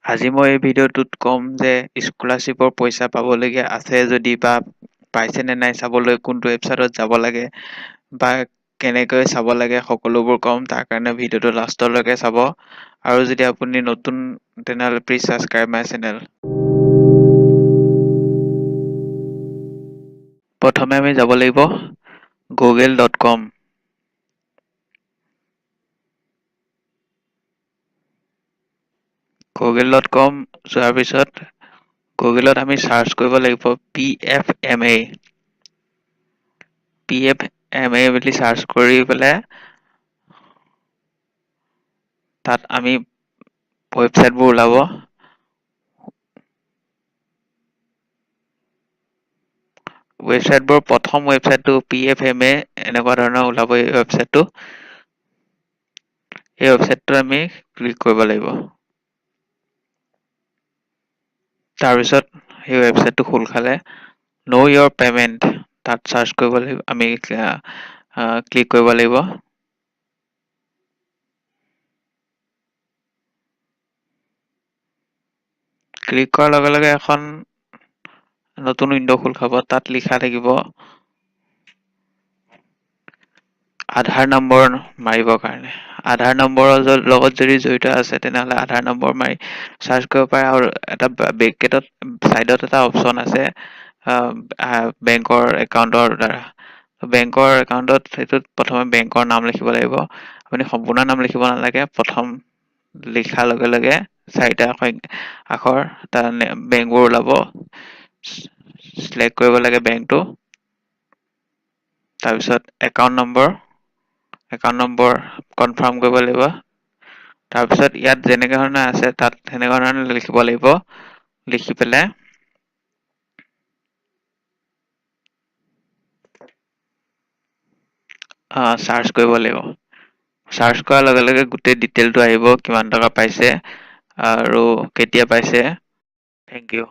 আজি মই এই ভিডিঅ'টোত ক'ম যে স্কলাৰশ্বিপৰ পইচা পাবলগীয়া আছে যদি বা পাইছে নে নাই চাবলৈ কোনটো ৱেবছাইটত যাব লাগে বা কেনেকৈ চাব লাগে সকলোবোৰ ক'ম। তাৰ কাৰণে ভিডিঅ'টো লাষ্টলৈকে চাব। আৰু যদি আপুনি নতুন তেনেহ'লে প্লিজ ছাবস্ক্ৰাইব মাই চেনেল। প্ৰথমে আমি যাব লাগিব google.com। google.com যোৱাৰ পিছত গুগলত আমি চাৰ্চ কৰিব লাগিব PFMA। PFMA বুলি চাৰ্চ কৰি পেলাই তাত আমি ৱেবছাইটবোৰ ওলাব। ৱেবছাইটবোৰ প্ৰথম ৱেবছাইটটো PFMA এনেকুৱা ধৰণৰ ওলাব এই ৱেবছাইটটো। এই ৱেবছাইটটো আমি ক্লিক কৰিব লাগিব। তাৰপিছত সেই ৱেবছাইটটো খোল খালে ন' ইয়ৰ পেমেণ্ট তাত চাৰ্চ কৰিব লাগিব, আমি ক্লিক কৰিব লাগিব। ক্লিক কৰাৰ লগে লগে এখন নতুন উইণ্ড' খোল খাব। তাত লিখা থাকিব আধাৰ নম্বৰ মাৰিবৰ কাৰণে। আধাৰ নম্বৰৰ লগত যদি জড়িত আছে তেনেহ'লে আধাৰ নম্বৰ মাৰি চাৰ্চ কৰিব পাৰে। আৰু এটা বেককেটত চাইডত এটা অপচন আছে বেংকৰ একাউণ্টৰ দ্বাৰা। বেংকৰ একাউণ্টত সেইটোত প্ৰথমে বেংকৰ নাম লিখিব লাগিব। আপুনি সম্পূৰ্ণ নাম লিখিব নালাগে। প্ৰথম লিখাৰ লগে লগে চাৰিটা আখৰ তাৰ বেংকবোৰ ওলাব। চিলেক্ট কৰিব লাগে বেংকটো। তাৰপিছত একাউণ্ট নম্বৰ কনফাৰ্ম কৰিব লাগিব। তাৰপিছত ইয়াত যেনেকে ধৰণে আছে তাত সেনেকুৱা ধৰণে লিখিব লাগিব। লিখি পেলাই চাৰ্চ কৰিব লাগিব। চাৰ্চ কৰাৰ লগে লগে গোটেই ডিটেইলটো আহিব, কিমান টকা পাইছে আৰু কেতিয়া পাইছে। Thank U.